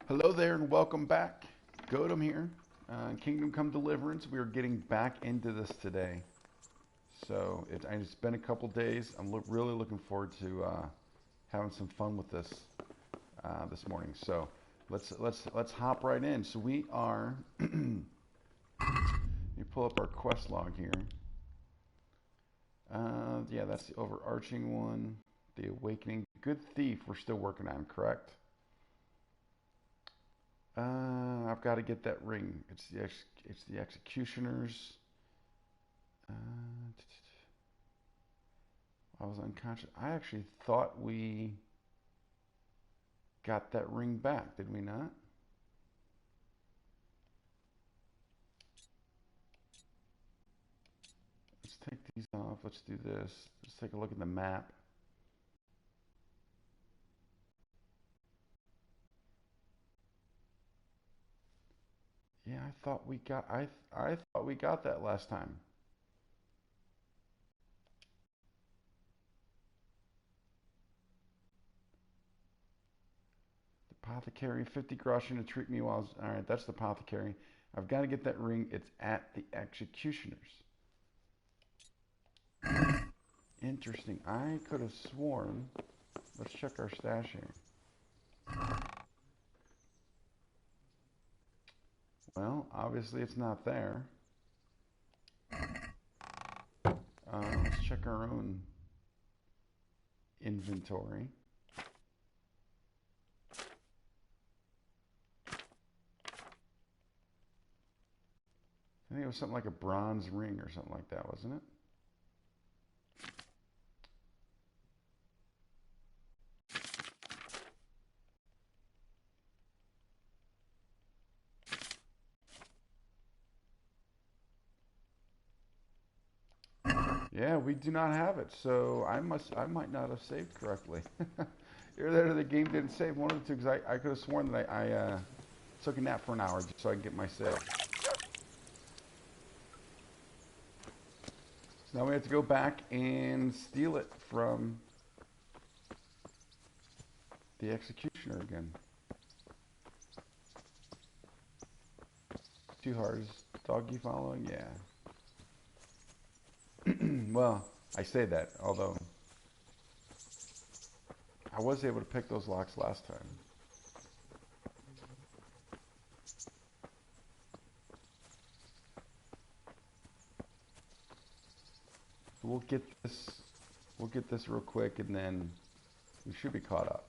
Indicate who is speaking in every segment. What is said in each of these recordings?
Speaker 1: Hello there and welcome back. Godum here. Kingdom Come Deliverance. We are getting back into this today. So it's been a couple days. I'm really looking forward to having some fun with this this morning. So let's hop right in. So we are. Let me pull up our quest log here. Yeah, that's the overarching one. The Awakening. Good Thief. We're still working on, correct? I've got to get that ring. It's the executioners. Uh, I was unconscious. I actually thought we got that ring back. Did we not? Let's take these off. Let's do this. Let's take a look at the map. Yeah, I thought we got that last time. Apothecary, 50 groschen to treat me while I was, all right, that's the apothecary. I've got to get that ring. It's at the executioners. Interesting. I could have sworn. Let's check our stash here. Well, obviously it's not there. Let's check our own inventory. I think it was something like a bronze ring or something like that, wasn't it? Yeah, we do not have it, so I might not have saved correctly. Either that or the game didn't save, one of the two, because I could have sworn that I took a nap for an hour just so I can get my save. So now we have to go back and steal it from the executioner again. Too hard. Is doggy following? Yeah. Well, I say that, although I was able to pick those locks last time. So we'll get this real quick, and then we should be caught up.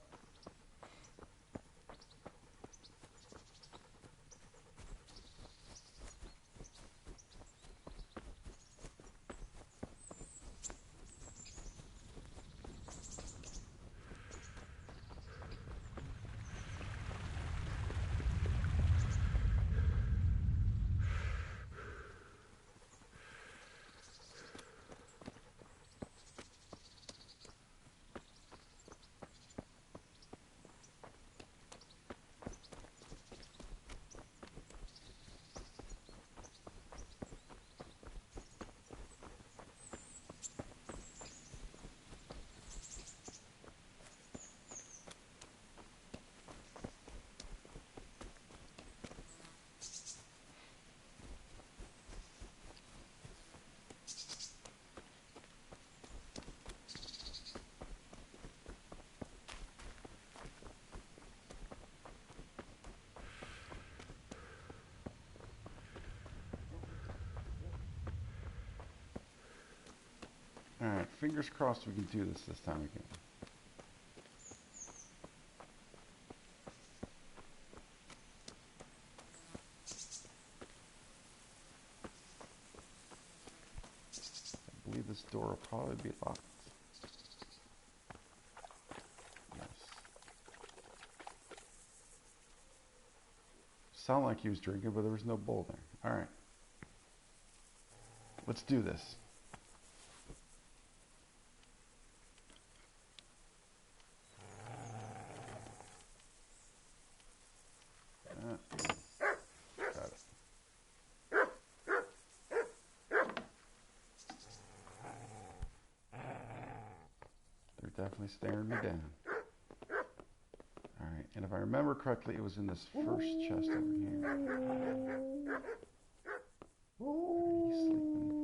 Speaker 1: Alright, fingers crossed we can do this time again. I believe this door will probably be locked. Yes. Sounded like he was drinking, but there was no bowl there. Alright. Let's do this. Got it. They're definitely staring me down. Alright. And if I remember correctly, it was in this first chest over here. He's sleeping.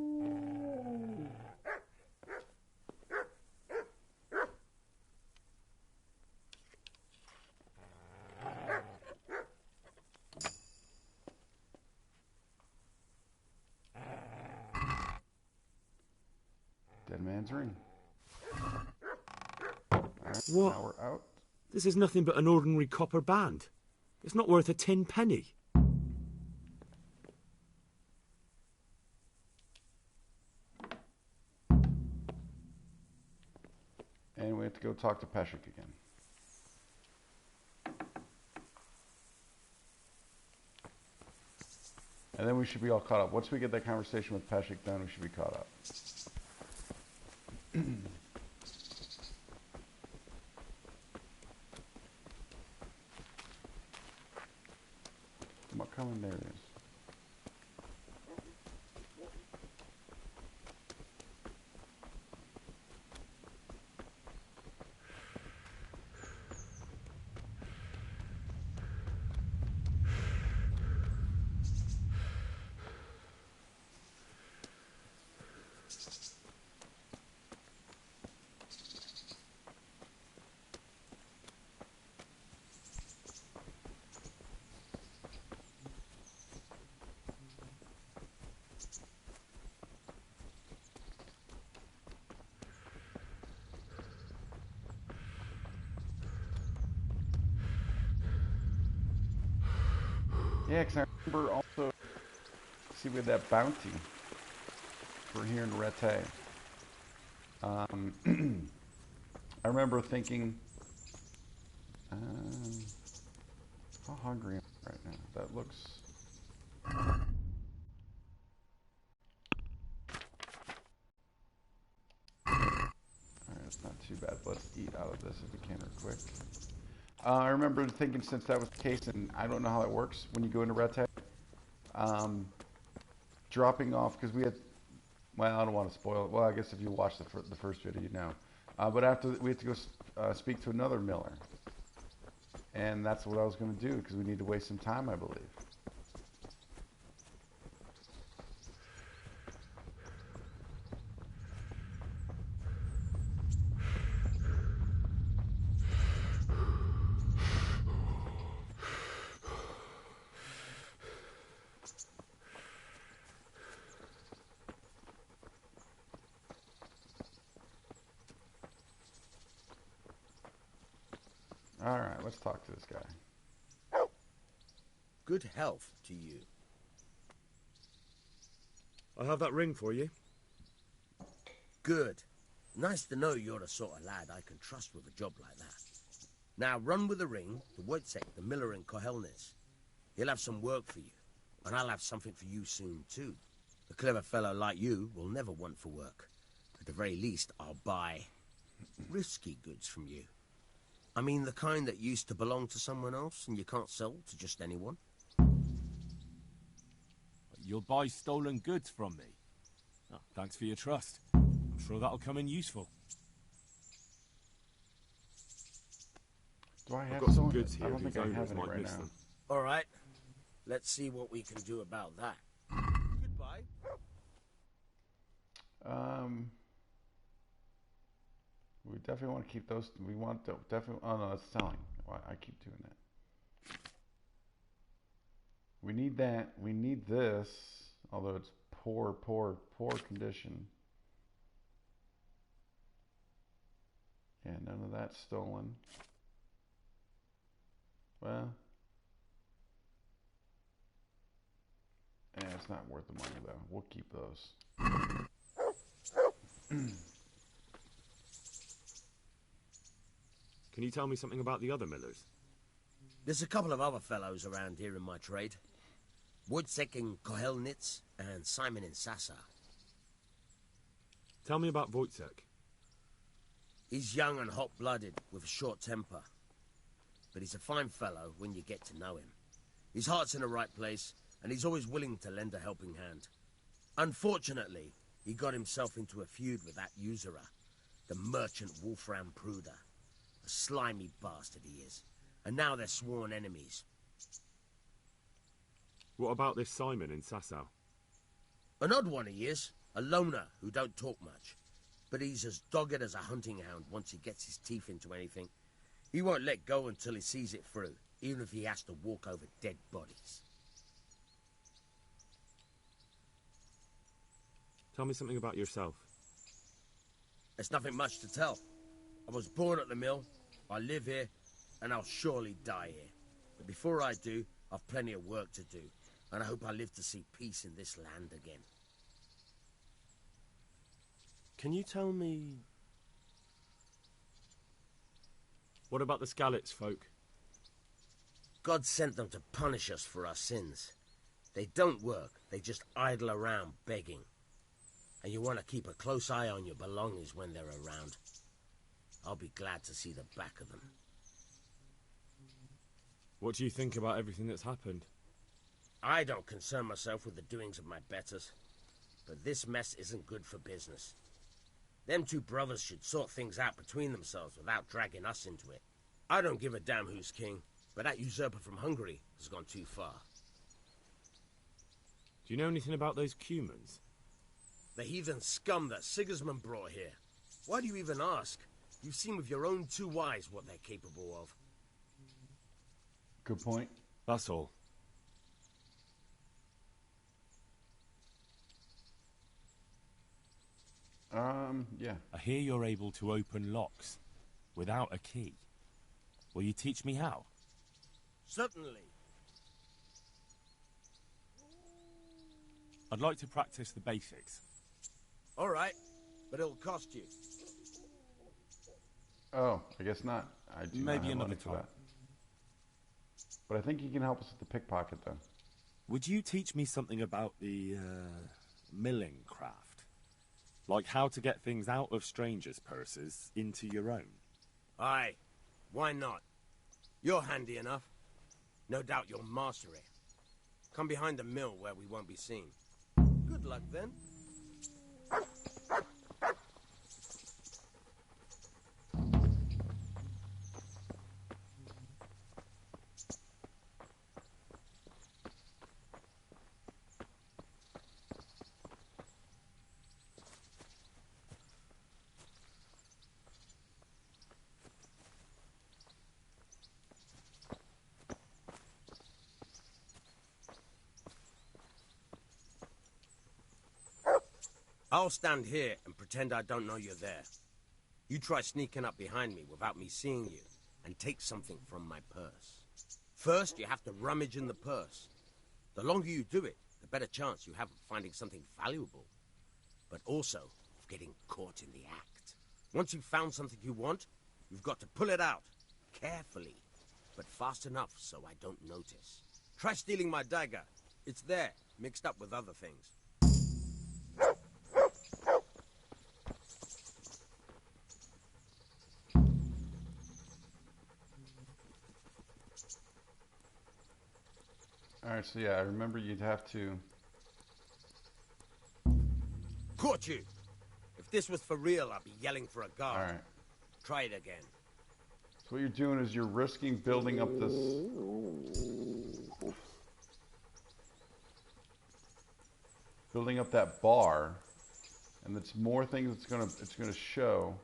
Speaker 1: Dead man's ring. Alright,
Speaker 2: What?
Speaker 1: now we're out.
Speaker 2: This is nothing but an ordinary copper band. It's not worth a 10 penny.
Speaker 1: And we have to go talk to Peshek again. And then we should be all caught up. Once we get that conversation with Peshek done, we should be caught up. What coming there is. Yeah, because I remember also, see, we had that bounty for here in Rete. I remember thinking, how hungry am I right now? That looks... Alright, that's not too bad. Let's eat out of this if we can real quick. I remember thinking, since that was the case, and I don't know how that works when you go into Rete, dropping off, because we had, well, I don't want to spoil it. Well, I guess if you watch the first video, you know. But after, we had to go speak to another miller. And that's what I was going to do, because we need to waste some time, I believe. Alright, let's talk to this guy.
Speaker 3: Good health to you.
Speaker 2: I have that ring for you.
Speaker 3: Good. Nice to know you're the sort of lad I can trust with a job like that. Now run with the ring to Wojciech, the miller in Kohelnitz. He'll have some work for you, and I'll have something for you soon too. A clever fellow like you will never want for work. At the very least, I'll buy risky goods from you. I mean the kind that used to belong to someone else and you can't sell to just anyone.
Speaker 4: You'll buy stolen goods from me. Oh, thanks for your trust. I'm sure that'll come in useful.
Speaker 1: Do I
Speaker 2: I've
Speaker 1: have
Speaker 2: got some
Speaker 1: stolen
Speaker 2: goods
Speaker 1: it?
Speaker 2: here
Speaker 1: I don't
Speaker 2: whose
Speaker 1: think I have
Speaker 2: owners
Speaker 1: any
Speaker 2: might
Speaker 1: right
Speaker 2: miss
Speaker 1: now.
Speaker 2: them.
Speaker 3: All right. Let's see what we can do about that. Goodbye.
Speaker 1: We definitely want to keep those. We want to definitely. Oh no, that's selling. Why I keep doing that. We need that. We need this. Although it's poor condition. Yeah, none of that's stolen. Well, yeah, it's not worth the money though. We'll keep those.
Speaker 2: Can you tell me something about the other millers?
Speaker 3: There's a couple of other fellows around here in my trade. Wojciech in Kohelnitz and Simon in Sasa.
Speaker 2: Tell me about Wojciech.
Speaker 3: He's young and hot-blooded with a short temper. But he's a fine fellow when you get to know him. His heart's in the right place, and he's always willing to lend a helping hand. Unfortunately, he got himself into a feud with that usurer, the merchant Wolfram Pruder. A slimy bastard he is. and now they're sworn enemies.
Speaker 2: What about this Simon in Sasau?
Speaker 3: An odd one he is, a loner who don't talk much. But he's as dogged as a hunting hound once he gets his teeth into anything. He won't let go until he sees it through, even if he has to walk over dead bodies.
Speaker 2: Tell me something about yourself.
Speaker 3: There's nothing much to tell. I was born at the mill, I live here, and I'll surely die here. But before I do, I've plenty of work to do, and I hope I live to see peace in this land again.
Speaker 5: Can you tell me...
Speaker 2: What about the Skalitz folk?
Speaker 3: God sent them to punish us for our sins. They don't work, they just idle around begging. And you want to keep a close eye on your belongings when they're around. I'll be glad to see the back of them.
Speaker 2: What do you think about everything that's happened?
Speaker 3: I don't concern myself with the doings of my betters. But this mess isn't good for business. Them two brothers should sort things out between themselves without dragging us into it. I don't give a damn who's king, but that usurper from Hungary has gone too far.
Speaker 2: Do you know anything about those Cumans?
Speaker 3: The heathen scum that Sigismund brought here. Why do you even ask? You've seen with your own two eyes what they're capable of.
Speaker 1: Good point.
Speaker 2: That's all.
Speaker 1: Yeah.
Speaker 4: I hear you're able to open locks without a key. Will you teach me how?
Speaker 3: Certainly.
Speaker 4: I'd like to practice the basics.
Speaker 3: All right, but it'll cost you.
Speaker 1: Oh, I guess not. I do not
Speaker 4: Maybe
Speaker 1: have
Speaker 4: another
Speaker 1: money for
Speaker 4: time.
Speaker 1: that. But I think he can help us with the pickpocket, though.
Speaker 4: Would you teach me something about the milling craft? Like how to get things out of strangers' purses into your own?
Speaker 3: Aye, why not? You're handy enough. No doubt you'll master it. Come behind the mill where we won't be seen. Good luck, then. I'll stand here and pretend I don't know you're there. You try sneaking up behind me without me seeing you, and take something from my purse. First, you have to rummage in the purse. The longer you do it, the better chance you have of finding something valuable, but also of getting caught in the act. Once you've found something you want, you've got to pull it out, carefully, but fast enough so I don't notice. Try stealing my dagger. It's there, mixed up with other things.
Speaker 1: Alright, so yeah, I remember you'd have to...
Speaker 3: Caught you! If this was for real, I'd be yelling for a guard.
Speaker 1: Alright.
Speaker 3: Try it again.
Speaker 1: So what you're doing is you're risking building up this... building up that bar, and it's more things it's gonna show.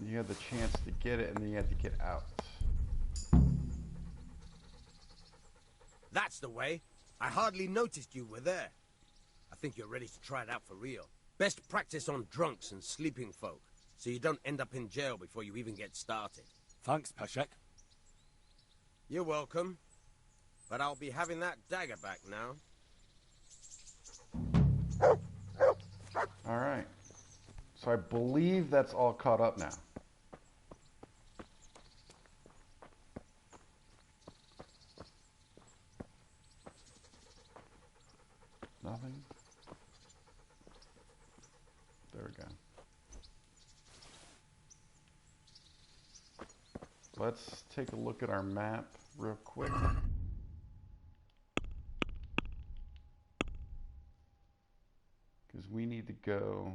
Speaker 1: You had the chance to get it, and then you had to get out.
Speaker 3: That's the way. I hardly noticed you were there. I think you're ready to try it out for real. Best practice on drunks and sleeping folk, so you don't end up in jail before you even get started.
Speaker 4: Thanks, Peshek.
Speaker 3: You're welcome. But I'll be having that dagger back now.
Speaker 1: Alright. So I believe that's all caught up now. Nothing? There we go. Let's take a look at our map real quick. Because we need to go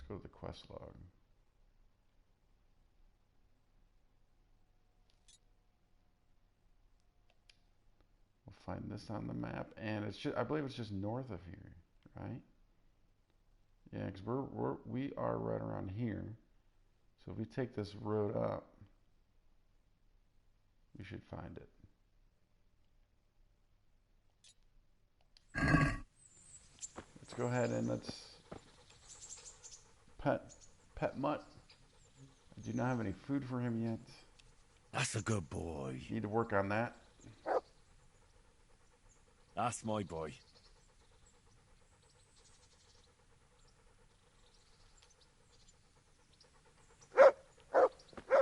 Speaker 1: let's go to the quest log. We'll find this on the map, and it's just, I believe it's just north of here, right? Yeah, because we are right around here. So if we take this road up, we should find it. Let's go ahead and let's pet Mutt. I do not have any food for him yet.
Speaker 3: That's a good boy.
Speaker 1: Need to work on that.
Speaker 4: That's my boy.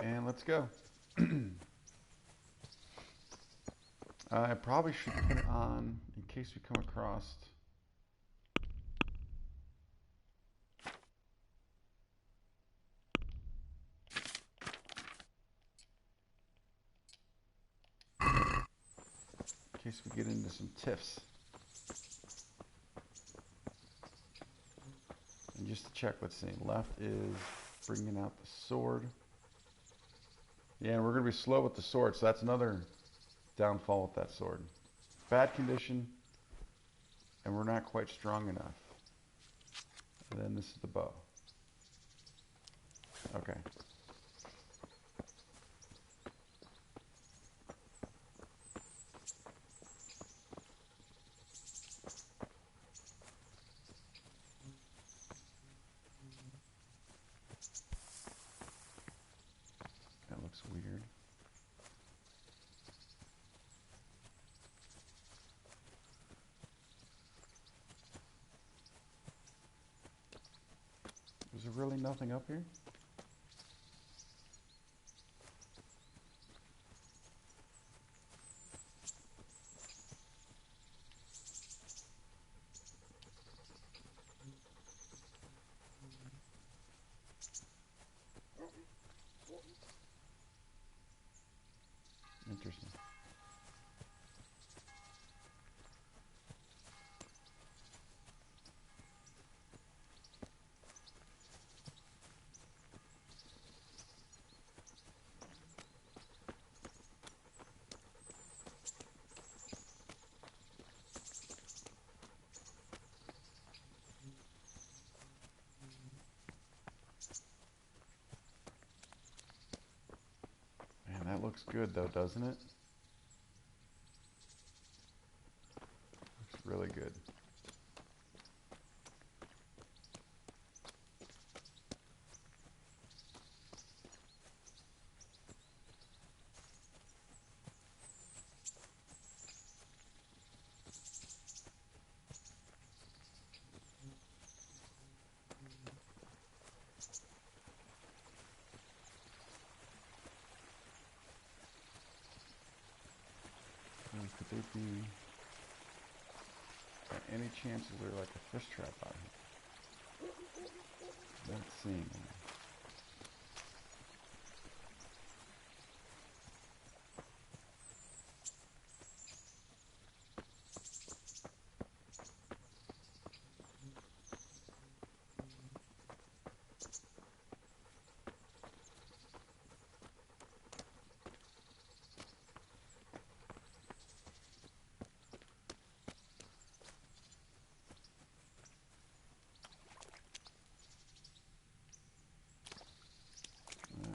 Speaker 1: And let's go. I probably should put it on in case we come across. In case we get into some tiffs. And just to check, let's see. Left is bringing out the sword. Yeah, and we're going to be slow with the sword, so that's another downfall with that sword. Bad condition, and we're not quite strong enough. And then this is the bow. Okay. That looks weird. Is there really nothing up here? Interesting. Man, that looks good though, doesn't it? Looks really good. Could there be any chances there's like a fish trap out here? Not seeing any.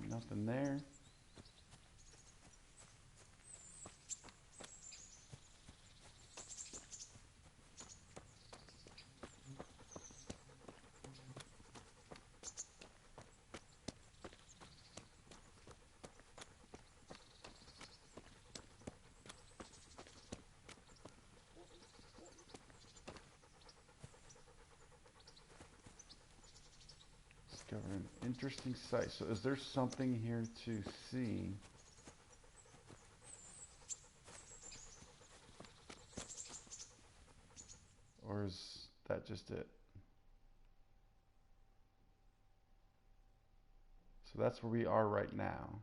Speaker 1: Nothing there. Discovered an interesting site. So is there something here to see? Or is that just it? So that's where we are right now.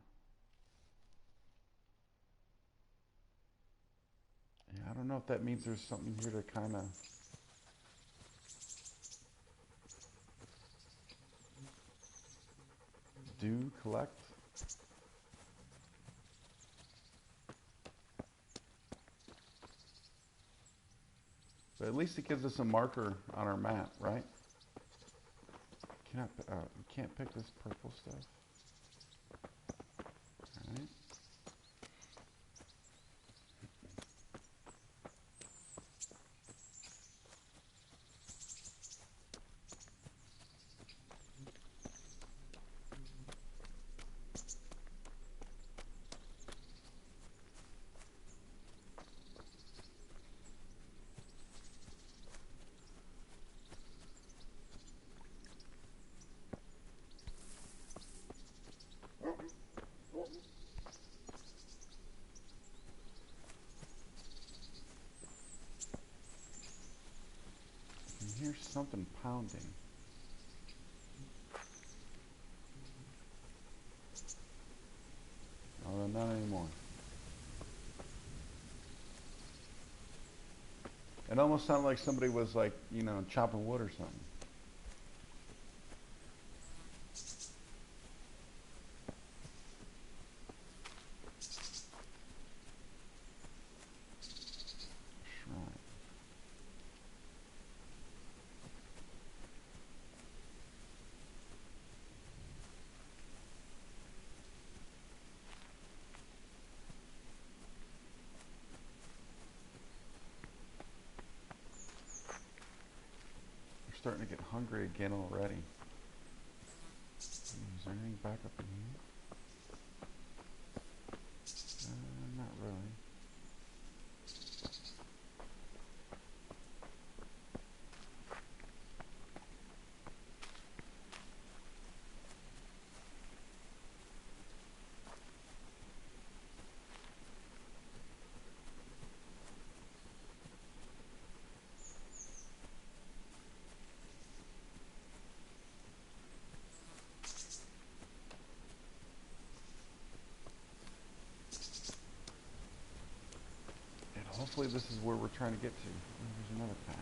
Speaker 1: Yeah, I don't know if that means there's something here to kind of do collect. But at least it gives us a marker on our map, right? You can't pick this purple stuff. Alright. Here's something pounding. Oh, not anymore. It almost sounded like somebody was like, you know, chopping wood or something. Starting to get hungry again already. Is there anything back up in here? Not really. Hopefully this is where we're trying to get to. There's another path.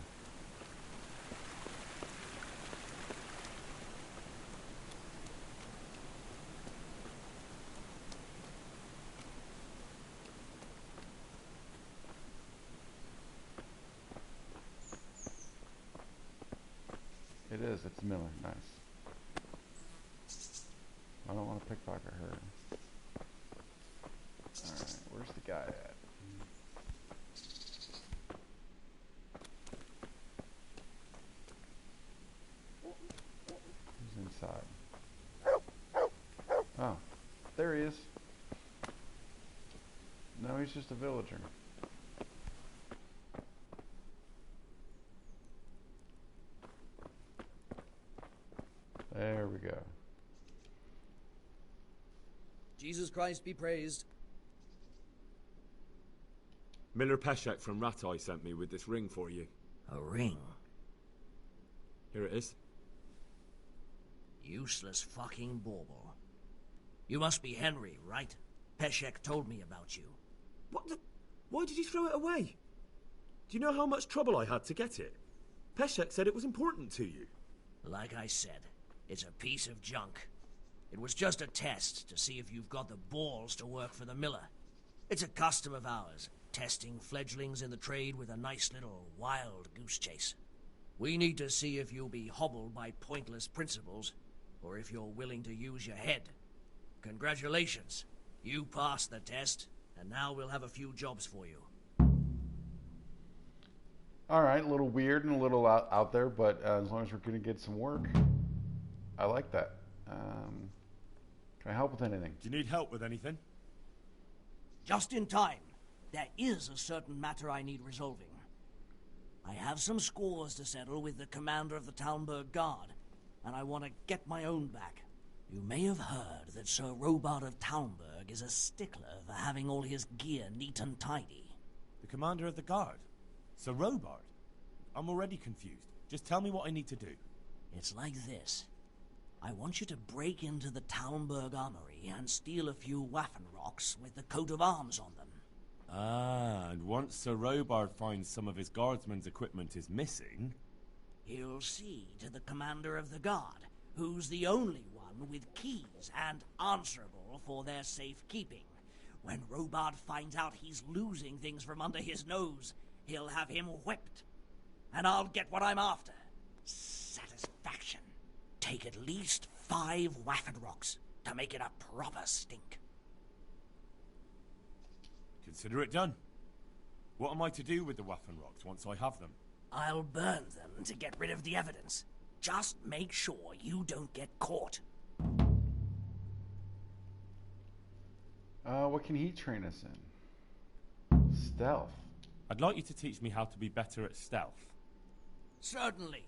Speaker 1: It is. It's Miller. Nice. I don't want to pickpocket her. Alright, where's the guy at? Oh, there he is. No, he's just a villager. There we go.
Speaker 6: Jesus Christ be praised.
Speaker 2: Miller Peshek from Ratai sent me with this ring for you.
Speaker 6: A ring?
Speaker 2: Here it is.
Speaker 6: Useless fucking bauble. You must be Henry, right? Peshek told me about you.
Speaker 2: What the... Why did you throw it away? Do you know how much trouble I had to get it? Peshek said it was important to you.
Speaker 6: Like I said, it's a piece of junk. It was just a test to see if you've got the balls to work for the miller. It's a custom of ours, testing fledglings in the trade with a nice little wild goose chase. We need to see if you'll be hobbled by pointless principles, or if you're willing to use your head. Congratulations. You passed the test, and now we'll have a few jobs for you.
Speaker 1: Alright, a little weird and a little out there, but as long as we're going to get some work, I like that. Can I help with anything?
Speaker 4: Do you need help with anything?
Speaker 6: Just in time. There is a certain matter I need resolving. I have some scores to settle with the commander of the Talmberg Guard, and I want to get my own back. You may have heard that Sir Robard of Talmberg is a stickler for having all his gear neat and tidy.
Speaker 4: The commander of the guard? Sir Robard? I'm already confused. Just tell me what I need to do.
Speaker 6: It's like this. I want you to break into the Talmberg armory and steal a few Waffen rocks with the coat of arms on them.
Speaker 4: Ah, and once Sir Robard finds some of his guardsmen's equipment is missing...
Speaker 6: He'll see to the commander of the guard, who's the only one with keys and answerable for their safekeeping. When Robard finds out he's losing things from under his nose, he'll have him whipped. And I'll get what I'm after. Satisfaction. Take at least 5 waffed rocks to make it a proper stink.
Speaker 4: Consider it done. What am I to do with the Waffen rocks once I have them?
Speaker 6: I'll burn them to get rid of the evidence. Just make sure you don't get caught.
Speaker 1: What can he train us in? Stealth.
Speaker 4: I'd like you to teach me how to be better at stealth.
Speaker 6: Certainly.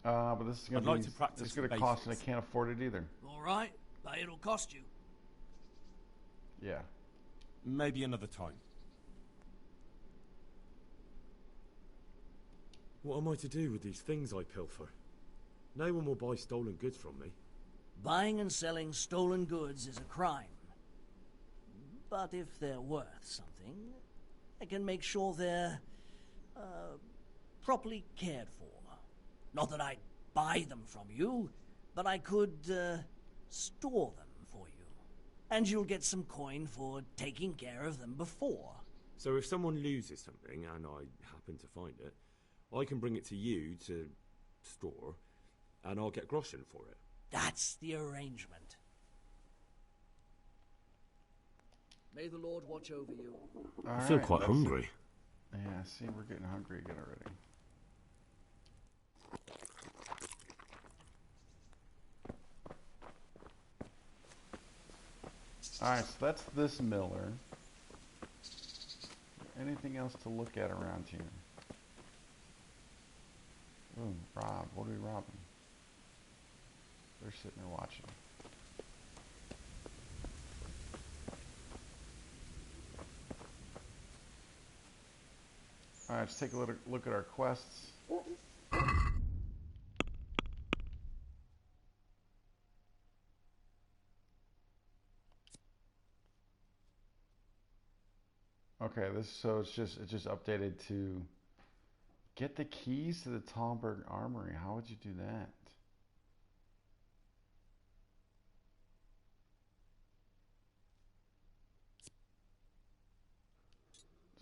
Speaker 1: But this is going
Speaker 4: I'd like to practice
Speaker 1: this is going
Speaker 4: the
Speaker 1: to cost, and I
Speaker 4: basics.
Speaker 1: can't afford it either.
Speaker 6: All right, but it'll cost you.
Speaker 1: Yeah.
Speaker 4: Maybe another time.
Speaker 2: What am I to do with these things I pilfer? No one will buy stolen goods from me.
Speaker 6: Buying and selling stolen goods is a crime. But if they're worth something, I can make sure they're properly cared for. Not that I'd buy them from you, but I could store them for you. And you'll get some coin for taking care of them before.
Speaker 2: So if someone loses something, and I happen to find it, I can bring it to you to store, and I'll get groschen for it.
Speaker 6: That's the arrangement. May the Lord watch over you.
Speaker 2: I feel quite hungry.
Speaker 1: Yeah, see, we're getting hungry again already. Alright, so that's this miller. Anything else to look at around here? Ooh, rob. What are we robbing? They're sitting there watching. Alright, let's take a look at our quests. Okay, it's just updated to get the keys to the Talmberg Armory. How would you do that?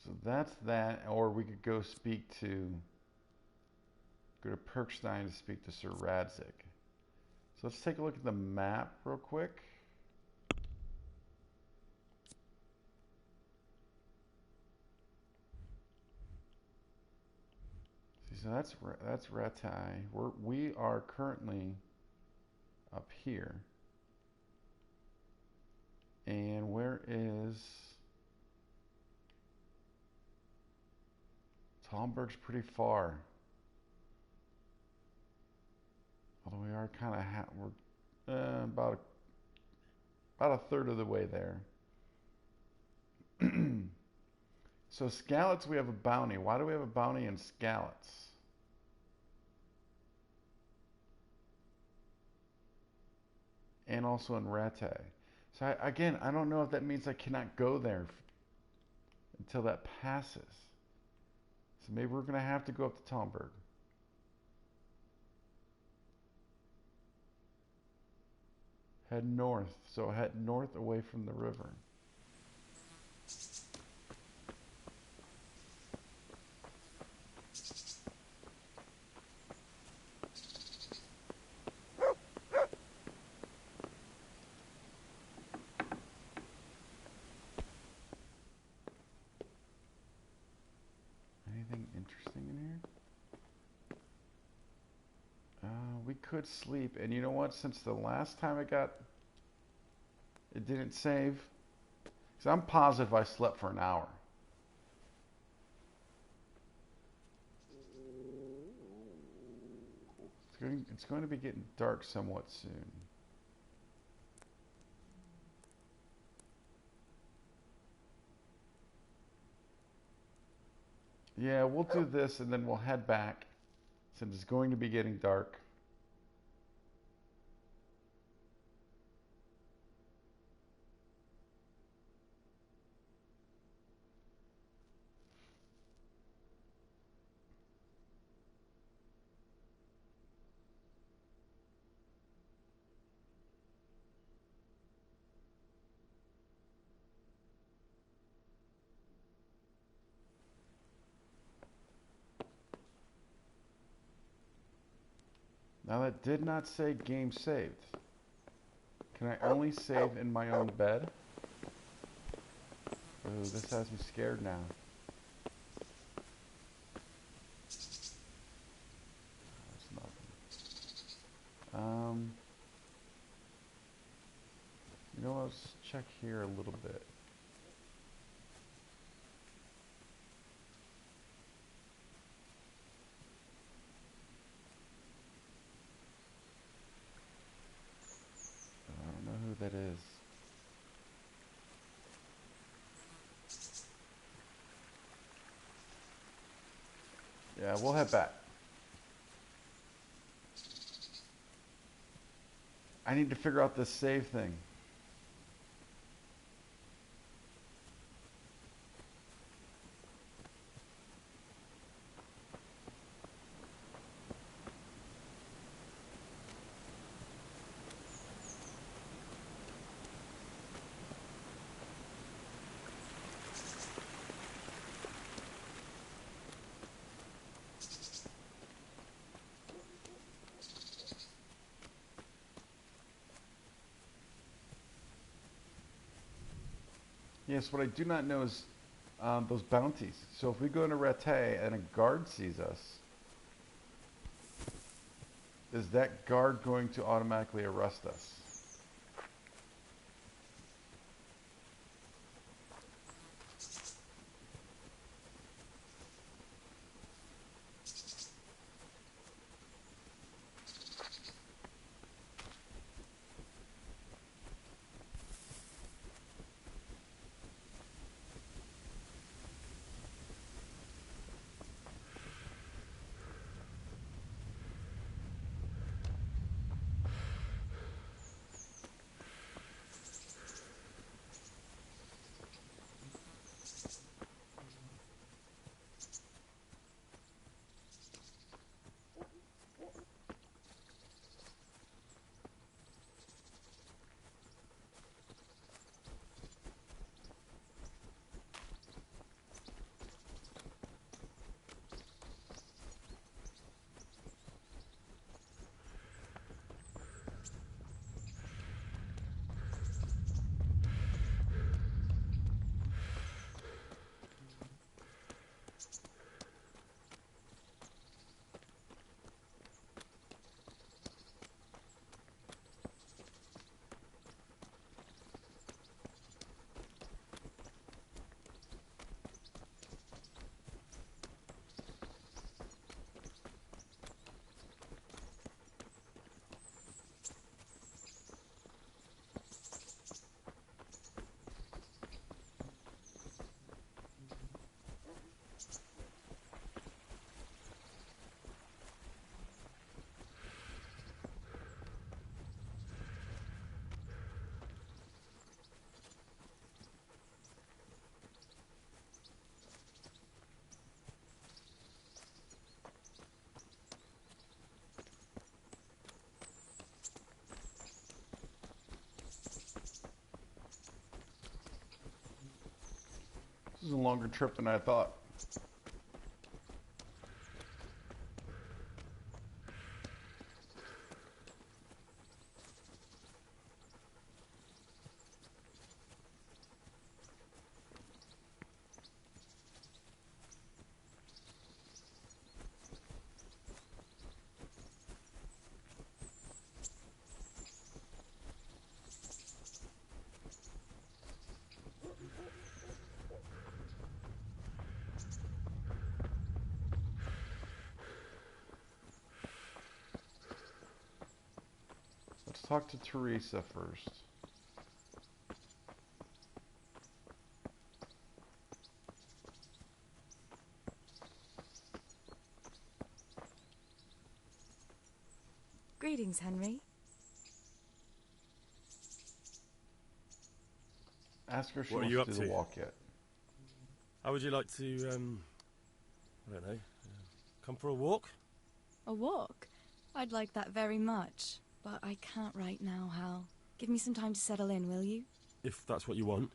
Speaker 1: So that's that, or we could go to Perkstein to speak to Sir Radzik. So let's take a look at the map real quick. See, so that's Ratai. We are currently up here. And where is Talmberg's pretty far. Although we are kind of we're about a third of the way there. So Skalitz, we have a bounty. Why do we have a bounty in Skalitz? And also in Rattay. So again, I don't know if that means I cannot go there until that passes. So maybe we're going to have to go up to Talmberg. Head north. So head north away from the river. Anything interesting in here? We could sleep. And you know what? Since the last time it didn't save. So I'm positive I slept for an hour. It's going to be getting dark somewhat soon. Yeah, we'll do this and then we'll head back since it's going to be getting dark. Now that did not say game saved. Can I only save in my own bed? Ooh, this has me scared now. That's nothing. You know, let's check here a little bit. I don't know who that is. Yeah, we'll head back. I need to figure out this save thing. Yes, what I do not know is those bounties. So if we go into Rattay and a guard sees us, is that guard going to automatically arrest us? This is a longer trip than I thought. Let's talk to Teresa first.
Speaker 7: Greetings, Henry.
Speaker 1: Ask her if she
Speaker 4: What are
Speaker 1: wants
Speaker 4: you
Speaker 1: to
Speaker 4: up
Speaker 1: do the
Speaker 4: to?
Speaker 1: walk yet.
Speaker 4: How would you like to, I don't know, come for a walk?
Speaker 7: A walk? I'd like that very much. But I can't right now, Hal. Give me some time to settle in, will you?
Speaker 4: If that's what you want.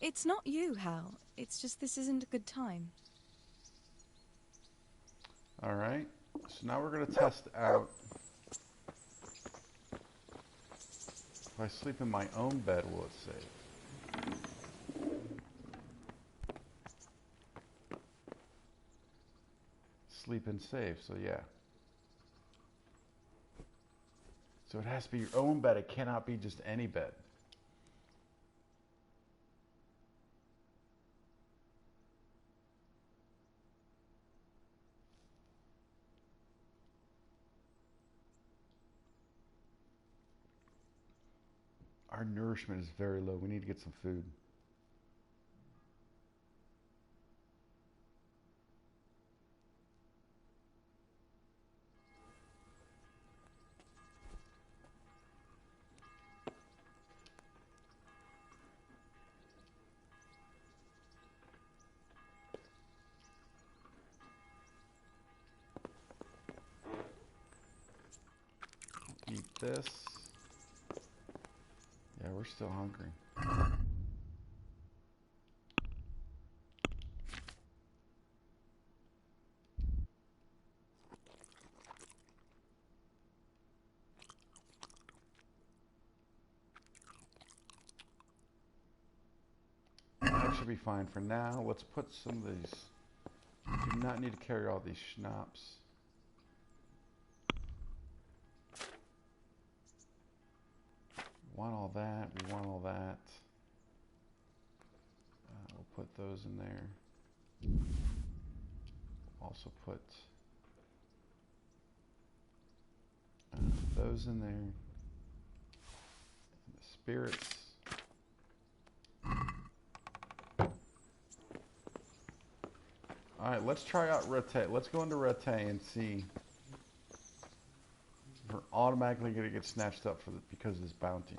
Speaker 7: It's not you, Hal. It's just this isn't a good time.
Speaker 1: All right. So now we're going to test out. If I sleep in my own bed, will it save? Sleep and save, so yeah. So it has to be your own bed. It cannot be just any bed. Our nourishment is very low. We need to get some food. Eat this. Yeah, we're still hungry. That should be fine for now. Let's put some of these. We do not need to carry all these schnapps. We want all that. We want all that. We'll put those in there. Also put those in there. And the spirits. Alright, let's try out Rete. Let's go into Rete and see if we're automatically going to get snatched up because of this bounty.